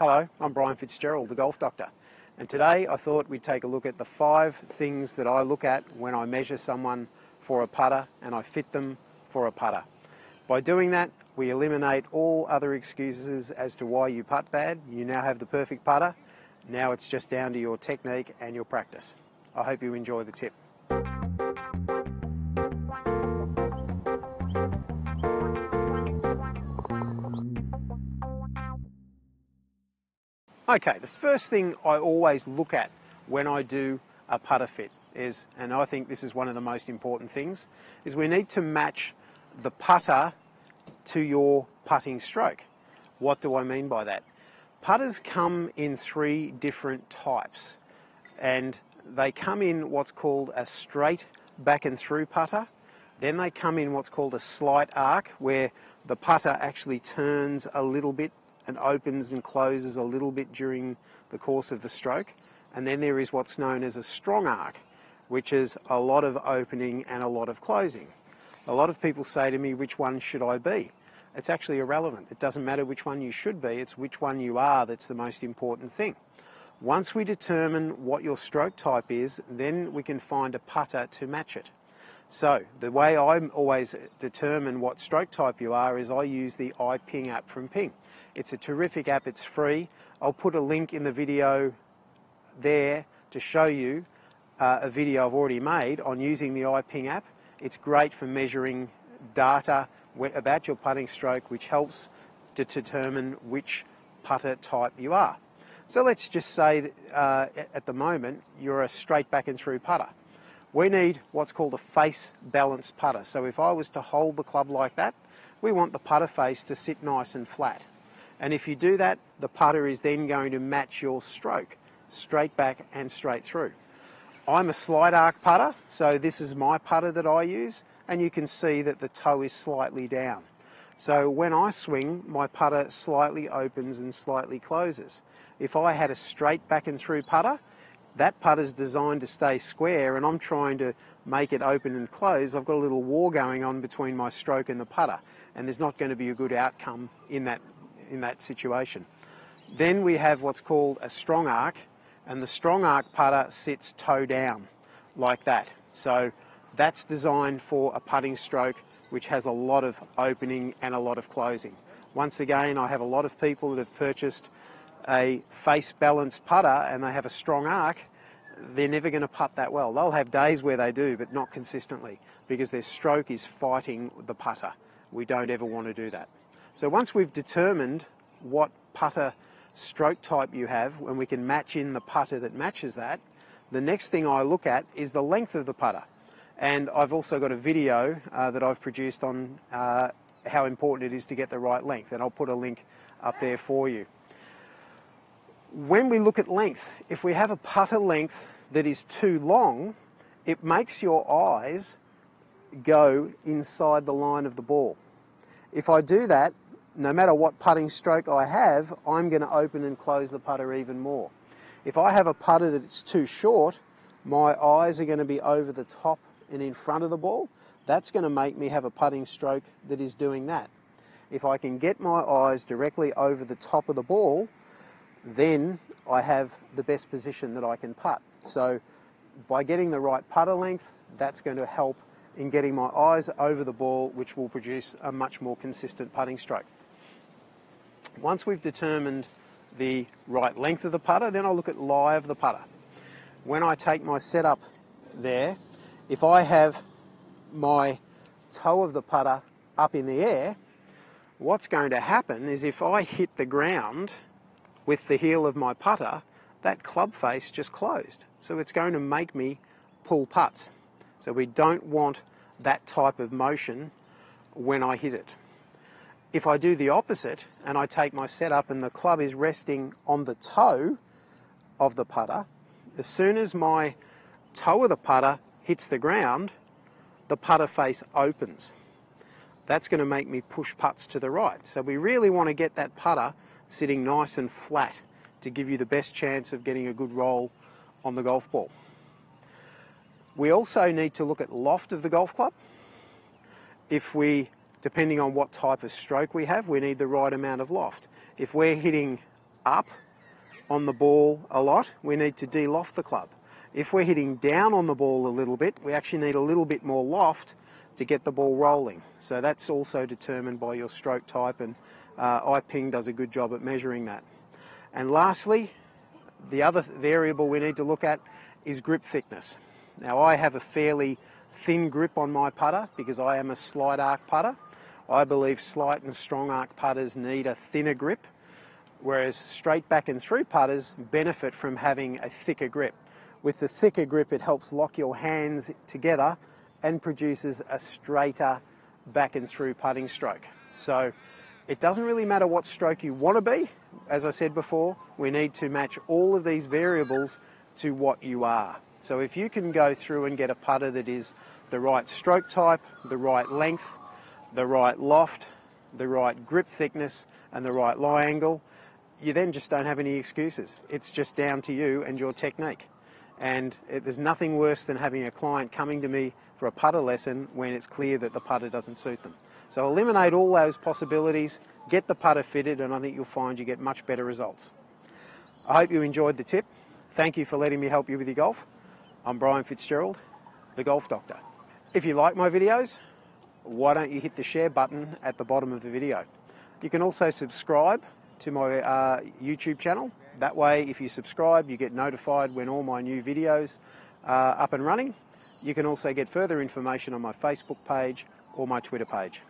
Hello, I'm Brian Fitzgerald, the Golf Doctor, and today I thought we'd take a look at the 5 things that I look at when I measure someone for a putter and I fit them for a putter. By doing that, we eliminate all other excuses as to why you putt bad. You now have the perfect putter. Now it's just down to your technique and your practice. I hope you enjoy the tip. Okay, the first thing I always look at when I do a putter fit is, and I think this is one of the most important things, is we need to match the putter to your putting stroke. What do I mean by that? Putters come in 3 different types, and they come in what's called a straight back and through putter. Then they come in what's called a slight arc, where the putter actually turns a little bit and opens and closes a little bit during the course of the stroke. And then there is what's known as a strong arc, which is a lot of opening and a lot of closing. A lot of people say to me, which one should I be? It's actually irrelevant. It doesn't matter which one you should be, it's which one you are that's the most important thing. Once we determine what your stroke type is, then we can find a putter to match it. So the way I always determine what stroke type you are is I use the iPing app from Ping. It's a terrific app, it's free. I'll put a link in the video there to show you a video I've already made on using the iPing app. It's great for measuring data about your putting stroke, which helps to determine which putter type you are. So let's just say that at the moment you're a straight back and through putter. We need what's called a face balanced putter. So if I was to hold the club like that, we want the putter face to sit nice and flat. And if you do that, the putter is then going to match your stroke, straight back and straight through. I'm a slight arc putter, so this is my putter that I use, and you can see that the toe is slightly down. So when I swing, my putter slightly opens and slightly closes. If I had a straight back and through putter, that putter's designed to stay square, and I'm trying to make it open and close. I've got a little war going on between my stroke and the putter, and there's not going to be a good outcome in that situation. Then we have what's called a strong arc, and the strong arc putter sits toe down like that. So that's designed for a putting stroke which has a lot of opening and a lot of closing. Once again, I have a lot of people that have purchased a face balanced putter and they have a strong arc. They're never going to putt that well. They'll have days where they do, but not consistently, because their stroke is fighting the putter. We don't ever want to do that. So once we've determined what putter stroke type you have, when we can match in the putter that matches that, the next thing I look at is the length of the putter. And I've also got a video that I've produced on how important it is to get the right length, and I'll put a link up there for you. When we look at length, if we have a putter length that is too long, it makes your eyes go inside the line of the ball. If I do that, no matter what putting stroke I have, I'm going to open and close the putter even more. If I have a putter that's too short, my eyes are going to be over the top and in front of the ball. That's going to make me have a putting stroke that is doing that. If I can get my eyes directly over the top of the ball, then I have the best position that I can putt. So by getting the right putter length, that's going to help in getting my eyes over the ball, which will produce a much more consistent putting stroke. Once we've determined the right length of the putter, then I'll look at lie of the putter. When I take my setup there, if I have my toe of the putter up in the air, what's going to happen is if I hit the ground with the heel of my putter, that club face just closed. So it's going to make me pull putts. So we don't want that type of motion when I hit it. If I do the opposite and I take my setup and the club is resting on the toe of the putter, as soon as my toe of the putter hits the ground, the putter face opens. That's going to make me push putts to the right. So we really want to get that putter sitting nice and flat to give you the best chance of getting a good roll on the golf ball. We also need to look at loft of the golf club. If depending on what type of stroke we have, we need the right amount of loft. If we're hitting up on the ball a lot, we need to de-loft the club. If we're hitting down on the ball a little bit, we actually need a little bit more loft to get the ball rolling. So that's also determined by your stroke type, and iPing does a good job at measuring that. And lastly, the other variable we need to look at is grip thickness. Now, I have a fairly thin grip on my putter because I am a slight arc putter. I believe slight and strong arc putters need a thinner grip, whereas straight back and through putters benefit from having a thicker grip. With the thicker grip, it helps lock your hands together and produces a straighter back and through putting stroke. So it doesn't really matter what stroke you want to be. As I said before, we need to match all of these variables to what you are. So if you can go through and get a putter that is the right stroke type, the right length, the right loft, the right grip thickness, and the right lie angle, you then just don't have any excuses. It's just down to you and your technique. And there's nothing worse than having a client coming to me for a putter lesson when it's clear that the putter doesn't suit them. So eliminate all those possibilities, get the putter fitted, and I think you'll find you get much better results. I hope you enjoyed the tip. Thank you for letting me help you with your golf. I'm Brian Fitzgerald, the Golf Doctor. If you like my videos, why don't you hit the share button at the bottom of the video. You can also subscribe to my YouTube channel. That way, if you subscribe, you get notified when all my new videos are up and running. You can also get further information on my Facebook page or my Twitter page.